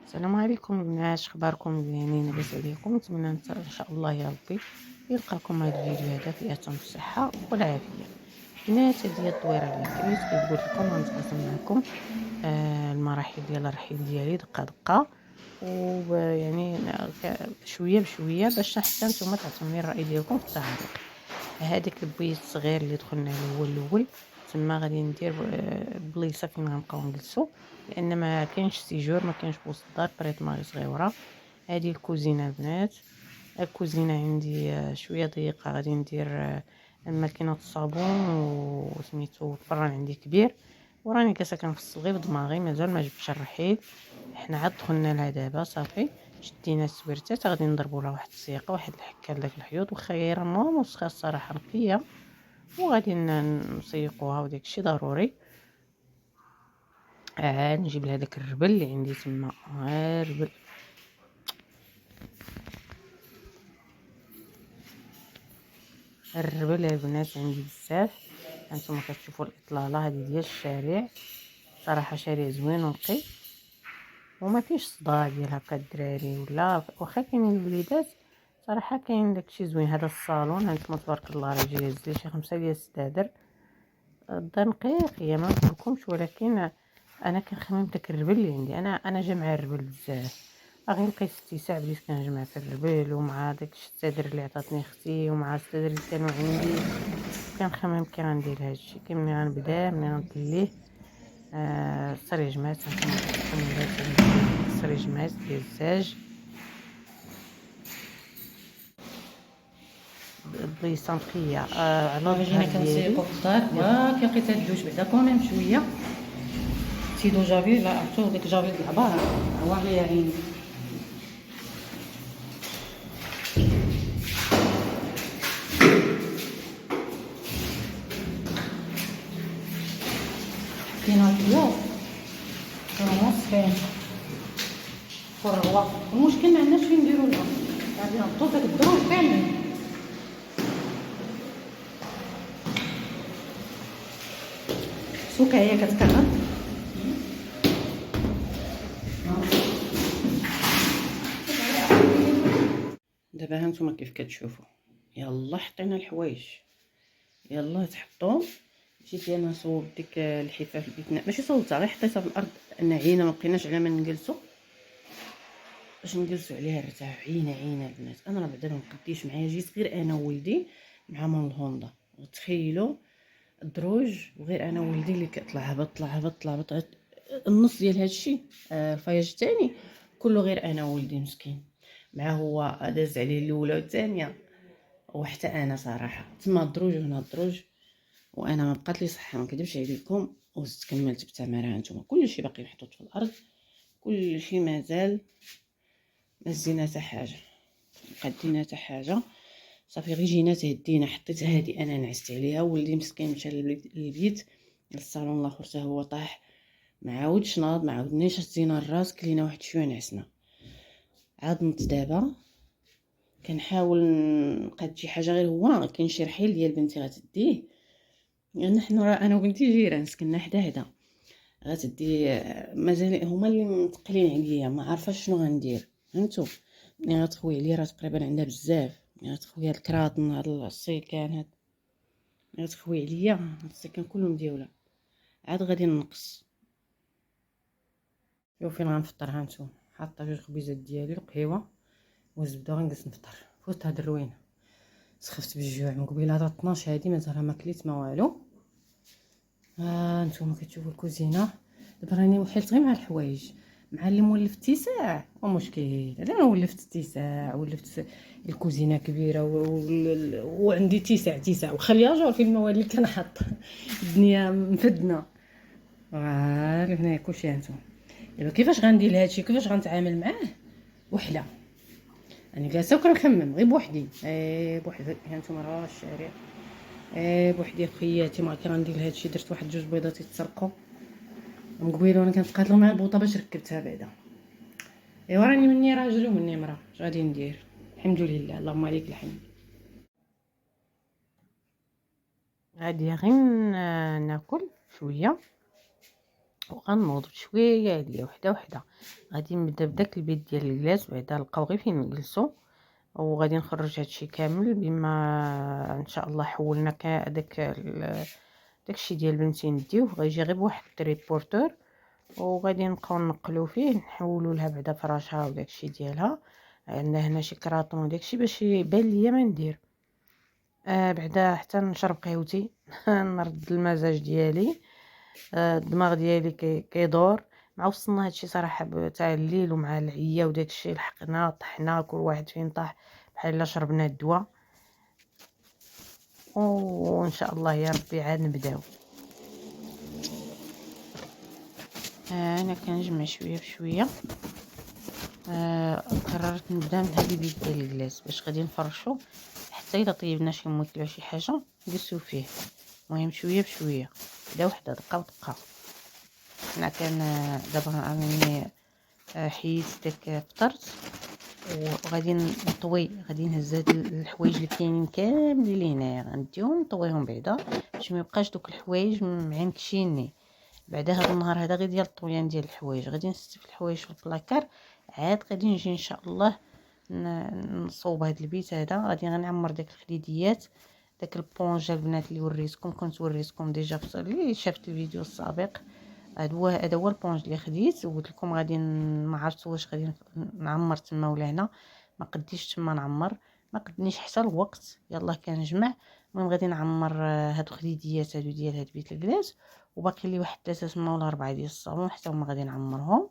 السلام عليكم البنات، اخباركم؟ زينين؟ لاباس عليكم؟ نتمنى ان شاء الله يا ربي يلقاكم هذا الفيديو هذا في اتم الصحه والعافيه. بنات، هذه الدويره اللي كريت كيف قلت لكم غنتقاسم معكم المراحل ديال الرحيل ديالي دقه دقه، ويعني شويه بشويه باش حتى نتوما تعطوني الراي ديالكم في التعليق. هذاك البيت الصغير اللي دخلنا له هو الاول، تما غادي ندير بليصه فين غنبقاو نجلسو، لان ما كاينش سيجور، ما كاينش بوسط الدار بريت ماري صغيره. هذه الكوزينه البنات، الكوزينه عندي شويه ضيقه، غادي ندير ماكينه الصابون وسميتو الفران عندي كبير، وراني جالسه كنفصل غير بدماغي، مازال ما جبتش الرحيل. حنا عاد دخلنا لها دابا صافي، شدينا السويرتات غادي نضربوا لها واحد السيقه واحد الحكه لداك الحيوط، وخا هي راه وسخه الصراحه نقيه، وغادي نسيقوها وداك الشيء ضروري. عاد نجيب لها داك الربل اللي عندي تما، الربل البنات عندي بزاف. هانتوما كتشوفوا الاطلاله هذه ديال الشارع، صراحه شارع زوين ونقي وما فيش صداع ديال هكا الدراري، ولا واخا كاينين الوليدات صراحه كاين داكشي زوين. هذا الصالون هانتوما تبارك الله راه جايز لي شي 5 ديال السدادر، الدار نقيه ما نقولكمش، ولكن انا كنخمم داك الربل اللي عندي. انا جامعه الربل بزاف، غير لقيت استيساع بديت كنجمع في الربل، ومع داك السدادر اللي عطاتني اختي، ومع السدادر اللي كانوا عندي، كنخمم كي غندير هادشي، كي ملي غنبدا ملي غنطليه. السريجمات هانتوما كتشوفوا عندي السريجمات ديال الزاج، بليصه نقيه على جينا الظهر كنسيقو ديالي. في الدار، وكي لقيت هاد الجوج بعدا كوميم شويه سيدو جافيل. لا عرفتو ديك جافيل د العبار واعره يا عيني. كاينه الخياط راه مصفين فرغوا. المشكل ما عندناش فين نديرو لها، غادي نهبطو داك الدروج كاملين. سوكا هي كتكرر دابا. هانتوما كيف كتشوفوا، يلا حطينا الحوايج، يلا تحطوا. مشيت انا صوب ديك الحفاف البيتنا، ماشي صوبتها غير حطيتها في الارض لان عينا ما بقيناش على ما نجلسوا، باش نجلسوا عليها نرتاحوا. عينا البنات، انا راه بعدا ما نقديش معايا، جيت غير انا وولدي مع مون الهوندا، تخيلوا الدروج وغير انا وولدي اللي كيطلع هبط طلع هبط طلع هبط. النص ديال هادشي الفياج الثاني كله غير انا وولدي مسكين، مع هو داز عليه الاولى والثانيه، وحتى انا صراحه تما الدروج وهنا الدروج، وانا ما بقات لي صحه ما نكذبش عليكم. وزدت كملت بالتماره. هانتوما كلشي باقي محطوط في الارض، كلشي مازال ما زينا حتى حاجه، قدينا حتى حاجه. صافي غير جينا تهدينا، حطيت هادي انا نعست عليها، ولدي مسكين مشى للبيت للصالون الاخر حتى هو طاح، ما عاودش ناض، ما عاودناش هزينا الراس، كلينا واحد شويه نعسنا. عاد نط دابا كنحاول نقاد شي حاجه، غير هو كاين شي رحيل ديال بنتي غتديه، لان حنا راه انا وبنتي جيران سكننا حدا غتدي. مازال هما اللي متقلين عليا، ما عارفاش شنو غندير. فهمتوا؟ ملي غتخوي عليا راه تقريبا عندها بزاف، ملي غتخوي هاد الكراطن هاد السيكان هاد، ملي غتخوي عليا هاد السيكان كلهم ديولا، عاد غادي ننقص. شوفوا فين غنفطر. هانتوما حاطه جوج خبيزات ديالي القهيوه والزبده، غنجلس نفطر في وسط هاد الروينه. سخفت بالجوع من قبيله، هاد 12 هادي مازال ما كليت ما والو. نتوما كتشوفوا الكوزينه دابا راني وحلت غير مع الحوايج، مع اللي مولف اتساع ومشكل. انا ولفت اتساع، ولفت الكوزينه كبيره وعندي اتساع وخلياجور في المواد اللي كنحط الدنيا مفدنه. هنايا كلشي. هانتوما دابا كيفاش غندير لهادشي، كيفاش غنتعامل معاه؟ وحده انا جالسه وكنخمم غير بوحدي، بوحدي. هانتوما راه الشارع بوحدي خوياتي، ما كي غندير لهادشي. درت واحد جوج بيضات يتسرقوا من قبيله، وانا كنتقاتل مع البوطه باش ركبتها بعدا. ايوا راني مني راجل ومني مرا، اش غادي ندير؟ الحمد لله، اللهم عليك الحمد. غادي غير ناكل شويه وغنوض بشويه عليا وحده وحده. غادي نبدا بداك البيت ديال الكلاص، بعدا نلقاو غير فين نجلسو، وغادي نخرج هادشي كامل بما ان شاء الله حولنا داكشي ديال بنتي نديوه. غيجي غير بواحد التريبورتور وغادي نبقاو نقلو فيه، نحولوا لها بعدا فراشها وداكشي ديالها. عندنا هنا شي كراطون وداكشي باش يبان ليا ما ندير. بعدا حتى نشرب قهوتي نرد المزاج ديالي. الدماغ ديالي كيدور. مع وصلنا هادشي صراحه تاع الليل ومع العيا وداكشي، لحقنا طحنا كل واحد فين طاح بحال الا شربنا الدواء. وان شاء الله يا ربي عاد نبداو. انا كنجمع شويه بشويه. قررت نبدا من هذا البيت ديال الكلاص باش غادي نفرشو حتى الا طيبنا شي موكله شي حاجه نجلسو فيه. المهم شويه بشويه، بدا وحده دقه بدقه. انا كان دابا راني حيت داك فطرت وغادي نطوي، غادي نهز هاد الحوايج اللي كاينين كاملين لهنايا غنديهم نطويهم بعدا باش ما يبقاش دوك الحوايج معنكشيني. بعدا هاد النهار هذا غير ديال الطويان ديال الحوايج، غادي نستف الحوايج في البلاكار. عاد غادي نجي ان شاء الله نصوب هاد البيت هذا. غادي غنعمر داك الخديديات، داك البونجا البنات اللي وريتكم، كنت وريتكم ديجا في اللي شافت الفيديو السابق. هذا هو البونج اللي خديت وقلت لكم غادي ما عرفت واش غادي نعمر تما ولا هنا. ما قديش تما نعمر، ما قدنيش حتى الوقت. يلا كنجمع. المهم غادي نعمر هادو خديديات هادو ديال هاد بيت الكلاص، وباقي لي واحد 3 تما ولا 4 ديال الصالون حتى هما غادي نعمرهم.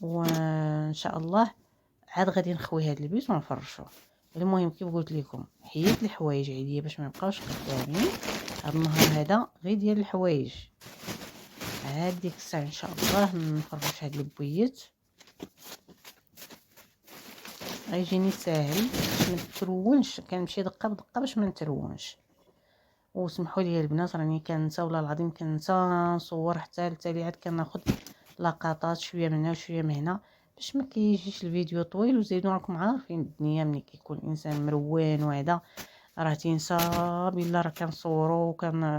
وان شاء الله عاد غادي نخوي هاد البيت ونفرشوه. المهم كيف قلت لكم حيت الحوايج عليا باش ما يبقاوش قدامي. هاد النهار هذا غير ديال الحوايج. عاد ديك الساعه ان شاء الله نفرش هاد البويات. غيجيني ساهل باش ما نترونش، كنمشي دقه بدقه باش ما نترونش. وسمحوا لي البنات راني كنسى والله العظيم كنسى نصور حتى التاليات، كناخذ لقطات شويه من هنا وشويه من هنا باش ما كيجيش الفيديو طويل. وزيدوا راكم عارفين الدنيا ملي كيكون الانسان مروان وهذا راه تنسى بالله راه كنصوروا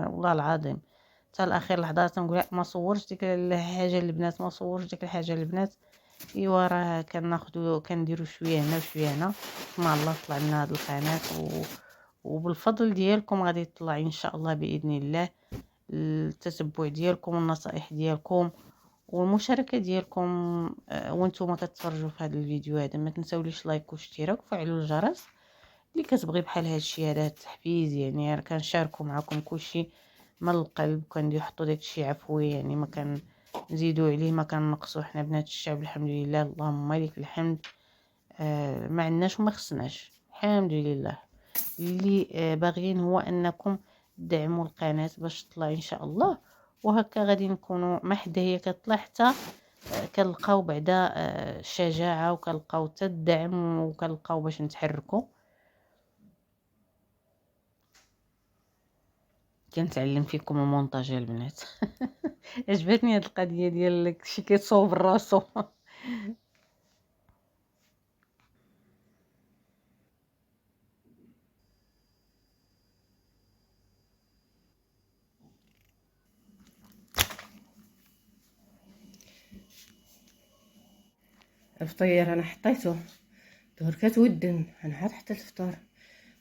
والله العظيم حتى الاخير لحظه تنقول ما صورش ديك الحاجه البنات، ما صورش ديك الحاجه البنات. ايوا راه كناخذوا كنديروا شويه هنا وشويه هنا. مع الله طلع لنا هذه القناه وبالفضل ديالكم غادي يطلع ان شاء الله باذن الله. التتبع ديالكم والنصائح ديالكم والمشاركه ديالكم وانتم كتفرجوا في هذا الفيديو هذا. ما تنساوليش لايك واشتراك وفعلوا الجرس اللي كتبغي بحال هذا الشيء هذا التحفيز. يعني راه كنشاركوا معكم كلشي من القلب، كندير حطوا داك الشيء عفوي، يعني ما كنزيدوا عليه ما كنقصوا. حنا بنات الشعب الحمد لله اللهم لك الحمد. ما عندناش وما خصناش الحمد لله. اللي باغيين هو انكم تدعموا القناه باش تطلع ان شاء الله، وهكا غادي نكونوا ما حدا هي كتطلع حتى كنلقاو بعدا الشجاعه وكنلقاو حتى الدعم وكنلقاو باش نتحركوا. كنتعلم فيكم المونتاج البنات. عجبتني هاد القضيه ديال شي كيتصوب راسو. الفطير انا حطيته ظهر كتودن. انا عاد حتى الفطور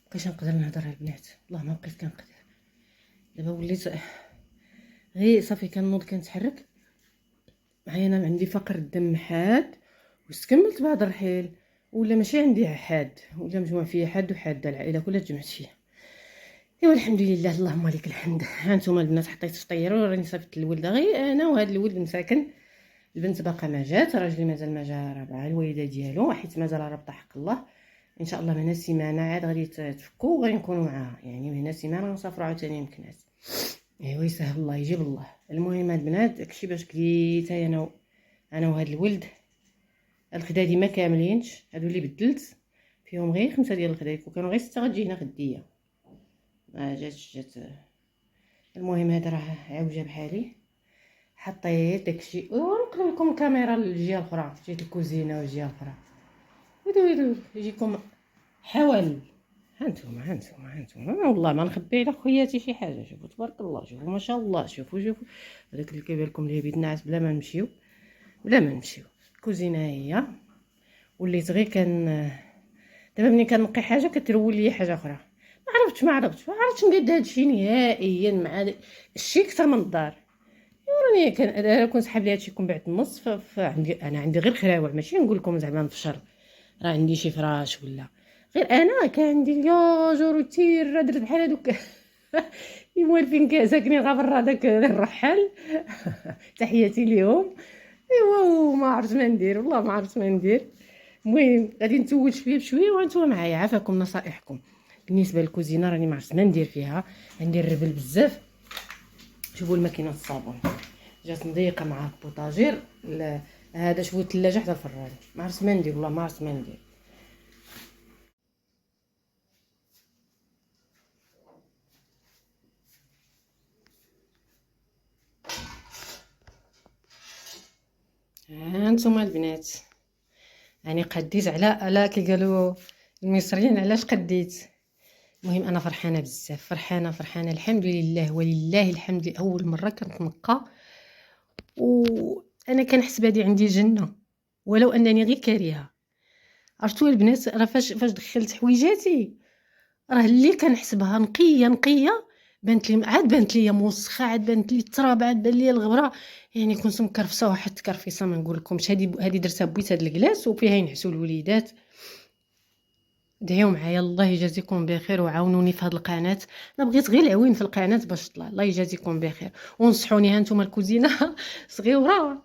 مبقيتش نقدر نهضر البنات، والله ما بقيت كنقدر. دابا وليت غير صافي كنوض كنتحرك معايا. انا عندي فقر الدم حاد واستكملت بعض الرحيل، ولا ماشي عندي حاد ولا مجموع فيا حاد وحاده العائله كلها تجمعت فيها. ايوا الحمد لله اللهم لك الحمد. ها نتوما البنات حطيت فطير وراني صيفط الولد غير انا وهذا الولد مساكن. البنت باقا ما جات، راجلي مازال ما جا، راه مع الوالده ديالو حيت مازال رابطه حق الله. ان شاء الله من هنا السيمانه عاد غادي تفكوا وغادي نكونوا معاها، يعني من هنا السيمانه غنسافروا عاوتاني مكناس. ايوا يسهل الله يجيب الله. المهم البنات داكشي باش كليت انا وهاد الولد. الخدادي ما كاملينش، هادو اللي بدلت فيهم غير 5 ديال الخدادي، وكانوا غير 6 غتجي هنا غديه ما جات. المهم هذا راه عوجه بحالي. حطيت داكشي ونقلب لكم الكاميرا للجهه الاخرى، جهه الكوزينه والجهه الاخرى. ويدو يجيكم حوال هانتوما والله ما نخبي على خوياتي شي حاجه. شوفوا تبارك الله، شوفوا ما شاء الله، شوفوا هذاك اللي كيبان لكم ليه بيت ناعس بلا ما نمشيو. الكوزينه هي وليت غير دابا ملي كنقي حاجه كترول لي حاجه اخرى. ما عرفتش نقاد هادشي نهائيا مع الشي اكثر من الدار. راني انا كنت حابه هادشي يكون بعد النص. فعندي انا عندي غير خراوع، ماشي نقول لكم زعما نفشر راه عندي شي فراش ولا غير انا كان عندي الياجور وتير درت بحال هادوك الموالفين ساكنين غابر هذاك الرحال تحياتي ليهم. ايوا ما عرفت ما ندير، والله ما عرفت ما ندير. المهم غادي نتول شويه بشويه وانتم معايا. عافاكم نصائحكم. بالنسبه للكوزينه راني ما عرفت ما ندير فيها، ندير الربل بزاف. شوفوا الماكينه الصابون جات نضيقه مع البوطاجير. هذا شوفوا الثلاجه حتى الفران. ما عرفت ما ندير، والله ما عرفت ما ندير. هانتوما البنات يعني قديت على كي قالوا المصريين علاش قديت. المهم انا فرحانه بزاف، فرحانه الحمد لله ولله الحمد. اول مره كنتنقى وانا كنحس بهادي عندي جنه ولو انني غير كارهه. عرفتوا البنات راه فاش دخلت حويجاتي راه اللي كنحسبها نقيه بانت لي موسخه، عاد بانت لي التراب، عاد بان لي الغبره. يعني كنت مكرفسه واحد التكرفيصه ما نقول لكمش. هذه درتها بويت هاد الكلاس وفيها ينعسوا الوليدات. دعيو معايا الله يجازيكم بخير وعاونوني في هذه القناه. انا بغيت غير العوين في القناه باش طلع. الله يجازيكم بخير ونصحوني. ها نتوما الكوزينه صغيره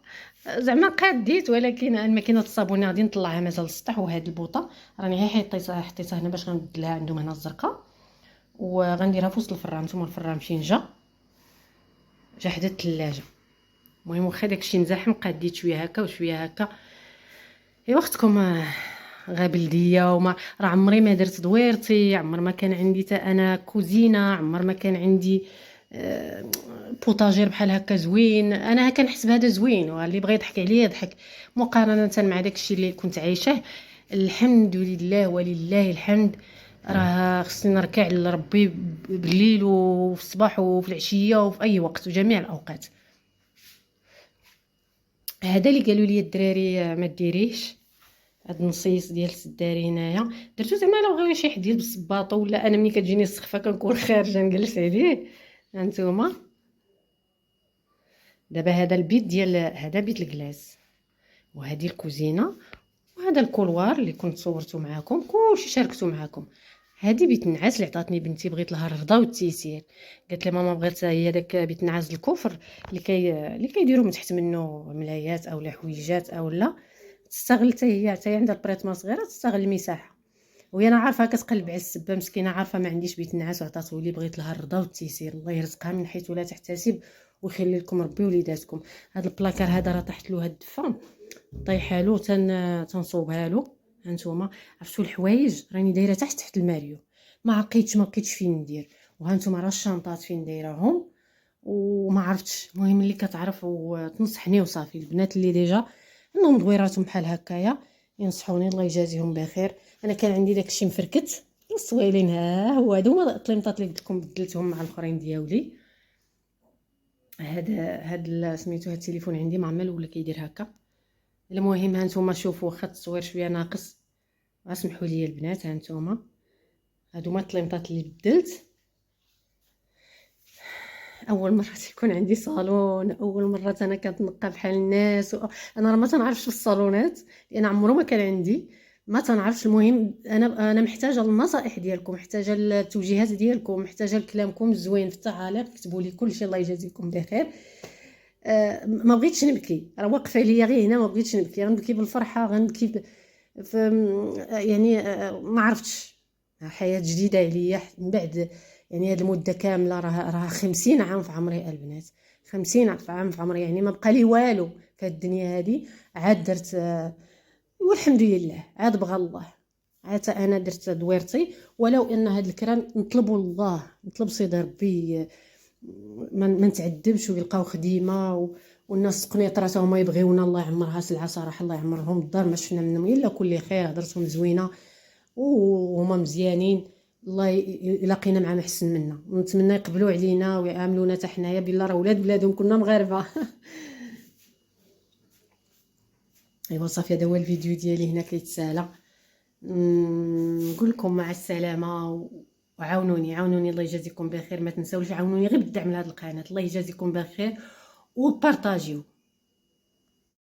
زعما قاديت، ولكن الماكينه الصابونه غادي نطلعها مازال السطح. وهاد البوطه راني غير حطيتها هنا باش غنبدلها عندهم هنا الزرقاء وغنديرها في وسط الفران. نتوما الفران فين جا حدا الثلاجه. المهم واخا داكشي نزاحم قاديت شويه هكا وشويه هكا. اي وقتكم غابلديه وما راه عمري ما درت دويرتي، عمر ما كان عندي تا انا كوزينه، عمر ما كان عندي بوطاجير بحال هكا زوين. انا كنحس بهذا زوين واللي بغى يضحك عليا يضحك مقارنه مع داكشي اللي كنت عايشاه. الحمد لله ولله الحمد. راه خصني نركع لربي بالليل وفي الصباح وفي العشيه وفي اي وقت وجميع الاوقات. هذا اللي قالوا لي الدراري ما ديريهش. هاد النصيص ديال السداري هنايا درتو زعما لو بغاو شي حد يلبس الباطو ولا انا ملي كتجيني السخفه كنكون خارجه نجلس عليه. هانتوما دابا هذا البيت ديال هذا بيت الكلاس وهذه الكوزينه وهذا الكولوار اللي كنت صورته معاكم كلشي شاركته معاكم. هذه بيت النعاس اللي عطاتني بنتي، بغيت لها الرضا والتيسير. قالت لي ماما بغيت هي داك بيت النعاس الكفر اللي كيديروا من تحت منه ملايات او حويجات او لا تستغل حتى هي عندها البريطمه صغيره تستغل المساحه. وهي انا عارفه كتقلب على السبه مسكينه، عارفه ما عنديش بيت النعاس وعطاتو لي. بغيت لها الرضا والتيسير، الله يرزقها من حيث لا تحتسب ويخلي لكم ربي وليداتكم. هذا البلاكار هذا راه طاحت له هاد الدفه طايحه له تنصوبها له. هانتوما عرفتوا الحوايج راني دايره تحت الماريو ما لقيتش فين ندير. وهانتوما راه الشنطات فين دايرهم وما عرفتش. المهم اللي كتعرف وتنصحني وصافي. البنات اللي ديجا عندهم دويراتهم بحال هكايا ينصحوني الله يجازيهم بخير. انا كان عندي داكشي مفركت الصويلين ها هو هادو الطليمطات اللي قلت لكم بدلتهم مع الاخرين ديالي. هاد سميتو هاد التليفون عندي ما عمل ولا كيدير هكا. المهم هانتوما شوفوا واخا التصوير شويه ناقص اسمحوا لي البنات. هانتوما هادو هما الطليمطات اللي بدلت. اول مره تيكون عندي صالون، اول مره انا كنتنقى بحال الناس انا راه ما تنعرفش في الصالونات لان عمره ما كان عندي، ما تنعرفش. المهم انا محتاجه النصائح ديالكم، محتاجه التوجيهات ديالكم، محتاجه كلامكم الزوين في التعاليق. كتبوا لي كلشي الله يجازيكم بخير. ما بغيتش نبكي، راه واقفه ليا غير هنا ما بغيتش نبكي. غنبكي بالفرحه غنبكي يعني ما عرفتش حياه جديده عليا من بعد. يعني هاد المده كامله راه 50 عام في عمري البنات، 50 عام في عمري. يعني ما بقى لي والو في الدنيا هذه. عاد درت والحمد لله عاد بغى الله. عاد انا درت دويرتي ولو ان هاد الكران نطلبوا الله، نطلب سيدي ربي ما نتعذبش ويلقاو خديمه والناس قنيطرات هما يبغيونا الله يعمرها سلعه صراحه الله يعمرهم الدار ما شفنا منهم الا كل خير. هضرتهم زوينه وهما مزيانين الله يلاقينا مع محسن منا، ونتمنى يقبلوا علينا ويعاملونا حتى حنايا بالله، راه ولاد بلادهم كنا مغاربه. ايوا صافي، هذا هو الفيديو ديالي هنا كيتسالى. نقول لكم مع السلامه، وعاونوني الله يجازيكم بخير. ما تنساوش عاونوني غير بالدعم لهاد القناه، الله يجازيكم بخير، وبارطاجيو.